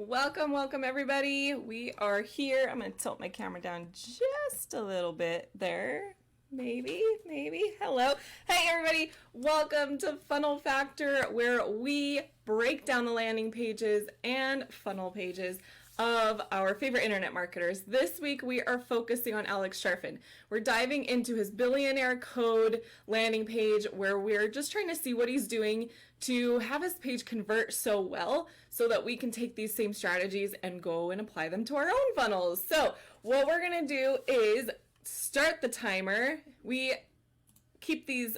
Welcome everybody. We are here. I'm going to tilt my camera down just a little bit there. Maybe. Hello. Hey everybody. Welcome to Funnel Factor, where we break down the landing pages and funnel pages of our favorite internet marketers. This week we are focusing on Alex Charfen. We're diving into his Billionaire Code landing page, where we're just trying to see what he's doing to have his page convert so well so that we can take these same strategies and go and apply them to our own funnels. So what we're going to do is start the timer. We keep these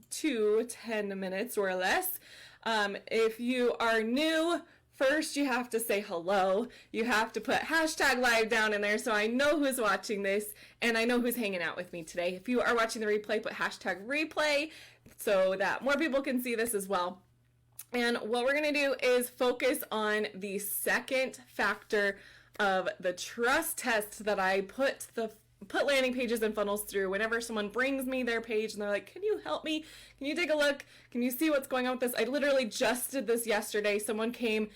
to 10 minutes or less. If you are new, first, you have to say hello. You have to put hashtag live down in there so I know who's watching this and I know who's hanging out with me today. If you are watching the replay, put hashtag replay so that more people can see this as well. And what we're going to do is focus on the second factor of the trust test that I put landing pages and funnels through whenever someone brings me their page and they're like, can you help me? Can you take a look? Can you see what's going on with this? I literally just did this yesterday. Someone came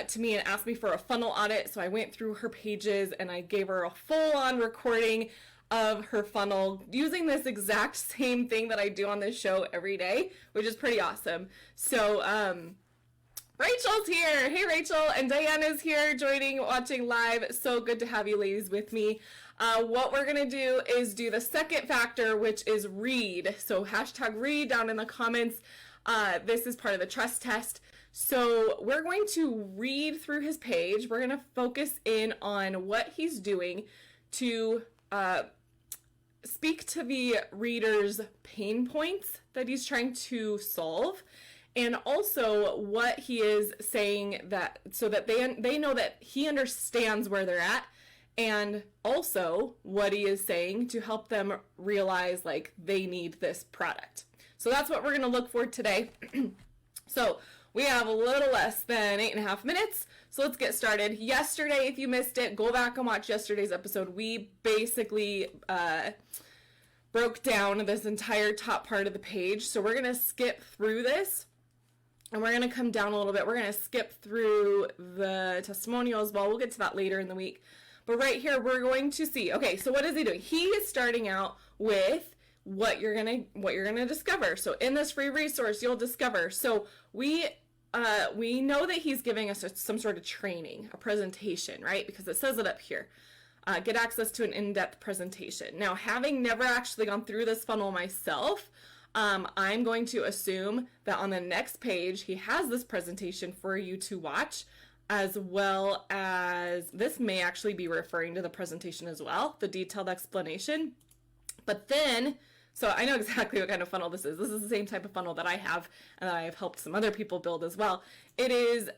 to me and asked me for a funnel audit. So I went through her pages and I gave her a full-on recording of her funnel using this exact same thing that I do on this show every day, which is pretty awesome. So, Rachel's here. Hey, Rachel. And Diana's here joining, watching live. So good to have you ladies with me. What we're going to do is do the second factor, which is read. So hashtag read down in the comments. This is part of the trust test. So we're going to read through his page. We're going to focus in on what he's doing to speak to the reader's pain points that he's trying to solve. And also what he is saying that so that they know that he understands where they're at, and also what he is saying to help them realize like they need this product. So that's what we're going to look for today. So we have a little less than 8.5 minutes. So let's get started. Yesterday, if you missed it, go back and watch yesterday's episode. We basically broke down this entire top part of the page. So we're going to skip through this. And we're going to come down a little bit. We're going to skip through the testimonial as well. We'll get to that later in the week. But right here, we're going to see, okay, so what is he doing? He is starting out with what you're going to discover. So in this free resource, you'll discover. So we know that he's giving us some sort of training, a presentation, right? Because it says it up here. Get access to an in-depth presentation. Now, having never actually gone through this funnel myself, I'm going to assume that on the next page, he has this presentation for you to watch, as well as this may actually be referring to the presentation as well, the detailed explanation. But then, so I know exactly what kind of funnel this is. This is the same type of funnel that I have and that I have helped some other people build as well. It is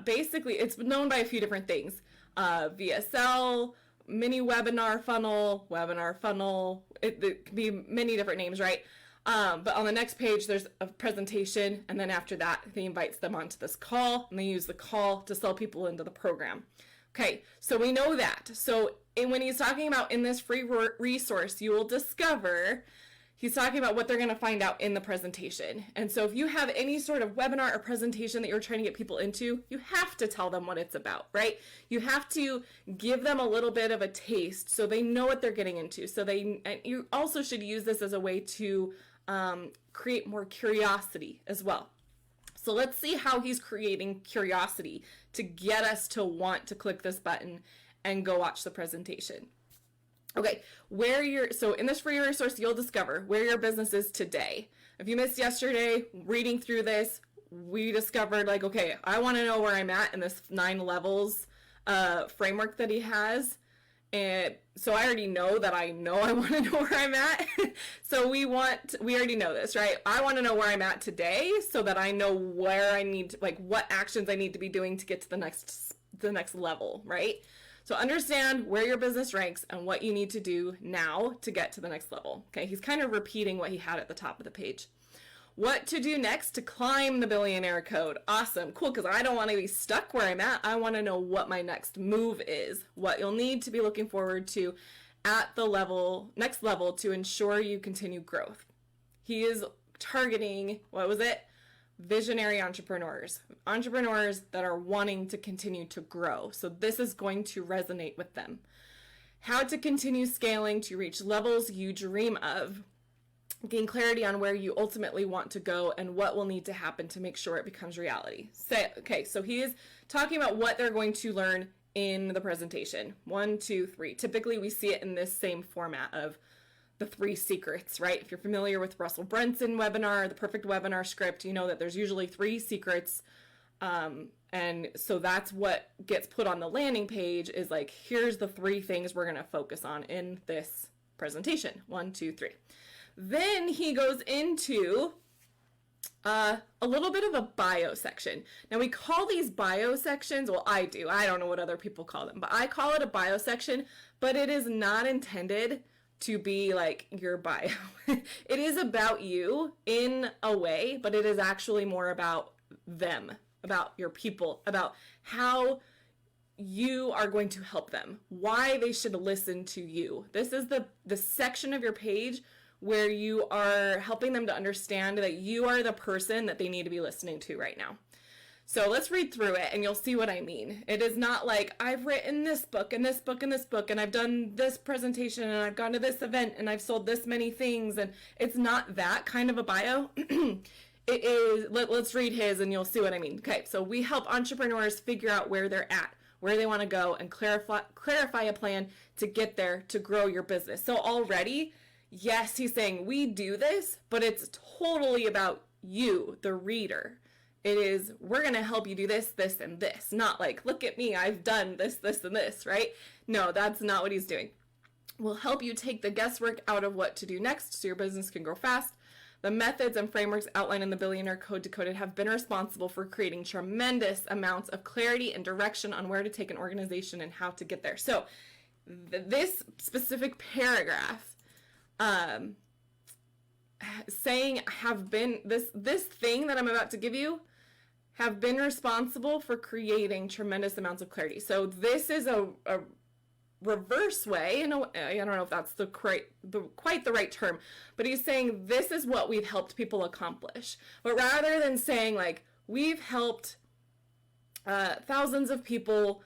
basically, it's known by a few different things. VSL, mini webinar funnel, it can be many different names, right? But on the next page, there's a presentation, and then after that, he invites them onto this call, and they use the call to sell people into the program. Okay, so we know that. So when he's talking about in this free resource, you will discover, he's talking about what they're going to find out in the presentation. And so if you have any sort of webinar or presentation that you're trying to get people into, you have to tell them what it's about, right? You have to give them a little bit of a taste so they know what they're getting into. So you also should use this as a way to create more curiosity as well. So let's see how he's creating curiosity to get us to want to click this button and go watch the presentation. Okay, so in this free resource, you'll discover where your business is today. If you missed yesterday, reading through this, we discovered like, okay, I want to know where I'm at in this 9 levels framework that he has. And so I already know that I want to know where I'm at. So we already know this, right? I want to know where I'm at today so that I know where I need to, like what actions I need to be doing to get to the next level, right? So understand where your business ranks and what you need to do now to get to the next level. Okay, he's kind of repeating what he had at the top of the page. What to do next to climb the Billionaire Code. Awesome, cool, because I don't want to be stuck where I'm at. I want to know what my next move is, what you'll need to be looking forward to at the next level to ensure you continue growth. He is targeting, what was it? visionary entrepreneurs, entrepreneurs that are wanting to continue to grow. So this is going to resonate with them. How to continue scaling to reach levels you dream of. Gain clarity on where you ultimately want to go and what will need to happen to make sure it becomes reality. So he is talking about what they're going to learn in the presentation. 1, 2, 3. Typically we see it in this same format of the 3 secrets, right? If you're familiar with Russell Brunson webinar, the perfect webinar script, you know that there's usually 3 secrets. And so that's what gets put on the landing page is like, here's the 3 things we're going to focus on in this presentation. 1, 2, 3. Then he goes into a little bit of a bio section. Now we call these bio sections, well I do, I don't know what other people call them, but I call it a bio section, but it is not intended to be like your bio. It is about you in a way, but it is actually more about them, about your people, about how you are going to help them, why they should listen to you. This is the section of your page where you are helping them to understand that you are the person that they need to be listening to right now. So let's read through it and you'll see what I mean. It is not like I've written this book and this book and this book and I've done this presentation and I've gone to this event and I've sold this many things, and it's not that kind of a bio. It is, let's read his and you'll see what I mean. Okay, so we help entrepreneurs figure out where they're at, where they want to go, and clarify a plan to get there to grow your business. So already, yes, he's saying we do this, but it's totally about you, the reader. It is, we're going to help you do this, this, and this. Not like, look at me, I've done this, this, and this, right? No, that's not what he's doing. We'll help you take the guesswork out of what to do next so your business can grow fast. The methods and frameworks outlined in the Billionaire Code Decoded have been responsible for creating tremendous amounts of clarity and direction on where to take an organization and how to get there. So this specific paragraph saying have been this thing that I'm about to give you have been responsible for creating tremendous amounts of clarity. So this is a reverse way, and I don't know if that's quite the right term, but he's saying this is what we've helped people accomplish. But rather than saying like we've helped thousands of people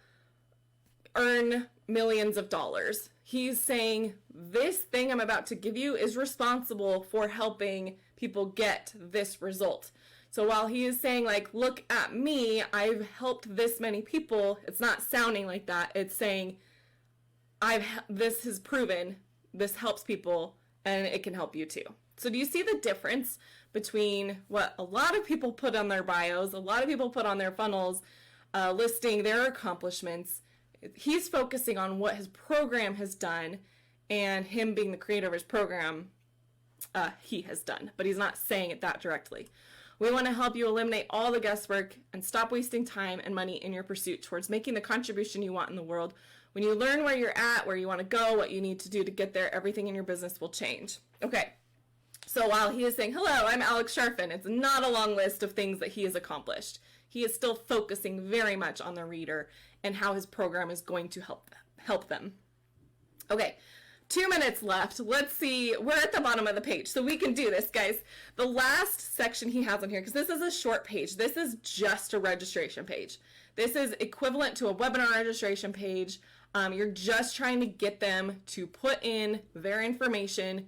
earn millions of dollars, he's saying this thing I'm about to give you is responsible for helping people get this result. So while he is saying like, look at me, I've helped this many people, it's not sounding like that. It's saying this has proven this helps people and it can help you too. So do you see the difference between what a lot of people put on their bios, a lot of people put on their funnels, listing their accomplishments? He's focusing on what his program has done, and him being the creator of his program, he has done, but he's not saying it that directly. We want to help you eliminate all the guesswork and stop wasting time and money in your pursuit towards making the contribution you want in the world. When you learn where you're at, where you want to go, what you need to do to get there, everything in your business will change. Okay, so while he is saying, hello, I'm Alex Charfen, it's not a long list of things that he has accomplished. He is still focusing very much on the reader and how his program is going to help them. Okay, 2 minutes left. Let's see, we're at the bottom of the page, so we can do this, guys. The last section he has on here, because this is a short page, this is just a registration page. This is equivalent to a webinar registration page. You're just trying to get them to put in their information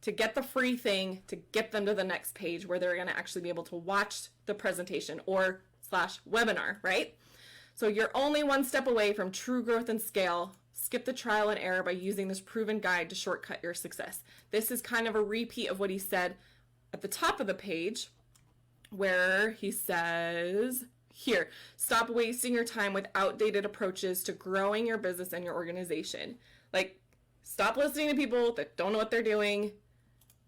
to get the free thing, to get them to the next page where they're going to actually be able to watch the presentation or / webinar, right? So you're only one step away from true growth and scale. Skip the trial and error by using this proven guide to shortcut your success. This is kind of a repeat of what he said at the top of the page, where he says here, stop wasting your time with outdated approaches to growing your business and your organization. Like, stop listening to people that don't know what they're doing.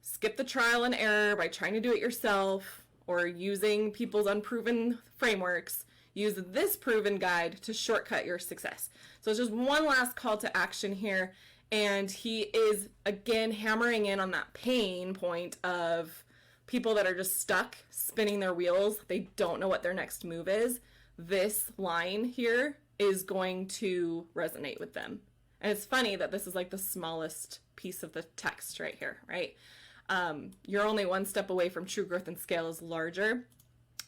Skip the trial and error by trying to do it yourself or using people's unproven frameworks. Use this proven guide to shortcut your success. So it's just one last call to action here. And he is, again, hammering in on that pain point of people that are just stuck spinning their wheels. They don't know what their next move is. This line here is going to resonate with them. And it's funny that this is like the smallest piece of the text right here, right? You're only one step away from true growth and scale is larger.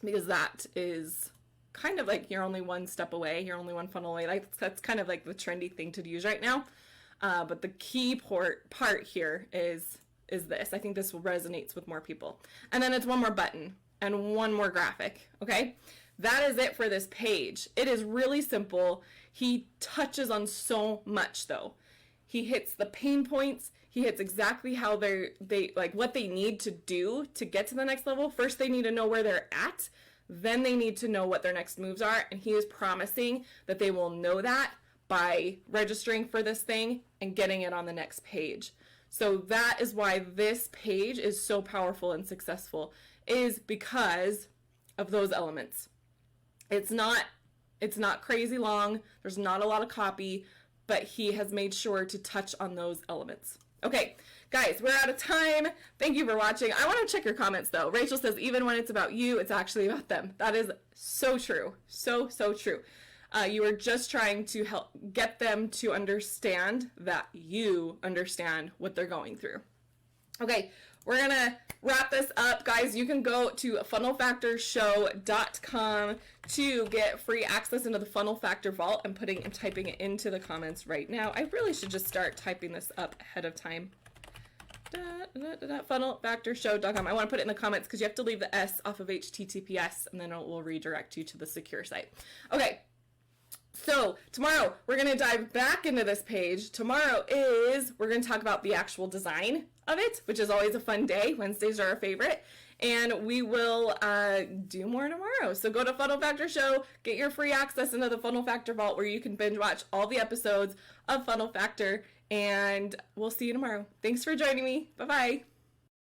because that is kind of like you're only one step away, you're only one funnel away. Like that's kind of like the trendy thing to use right now. But the key part here is this. I think this resonates with more people. And then it's one more button and one more graphic, okay? That is it for this page. It is really simple. He touches on so much though. He hits the pain points. He hits exactly how they like what they need to do to get to the next level. First, they need to know where they're at. Then they need to know what their next moves are. And he is promising that they will know that by registering for this thing and getting it on the next page. So that is why this page is so powerful and successful, is because of those elements. It's not crazy long. There's not a lot of copy, but he has made sure to touch on those elements. Okay, guys, we're out of time. Thank you for watching. I want to check your comments though. Rachel says, even when it's about you, it's actually about them. That is so true. So true. You are just trying to help get them to understand that you understand what they're going through. Okay, we're going to wrap this up. Guys, you can go to funnelfactorshow.com to get free access into the Funnel Factor Vault. I'm typing it into the comments right now. I really should just start typing this up ahead of time. Funnelfactorshow.com. I want to put it in the comments because you have to leave the S off of HTTPS and then it will redirect you to the secure site. Okay. So tomorrow we're going to dive back into this page. Tomorrow we're going to talk about the actual design of it, which is always a fun day. Wednesdays are our favorite. And we will do more tomorrow. So go to Funnel Factor Show, get your free access into the Funnel Factor Vault where you can binge watch all the episodes of Funnel Factor. And we'll see you tomorrow. Thanks for joining me. Bye-bye.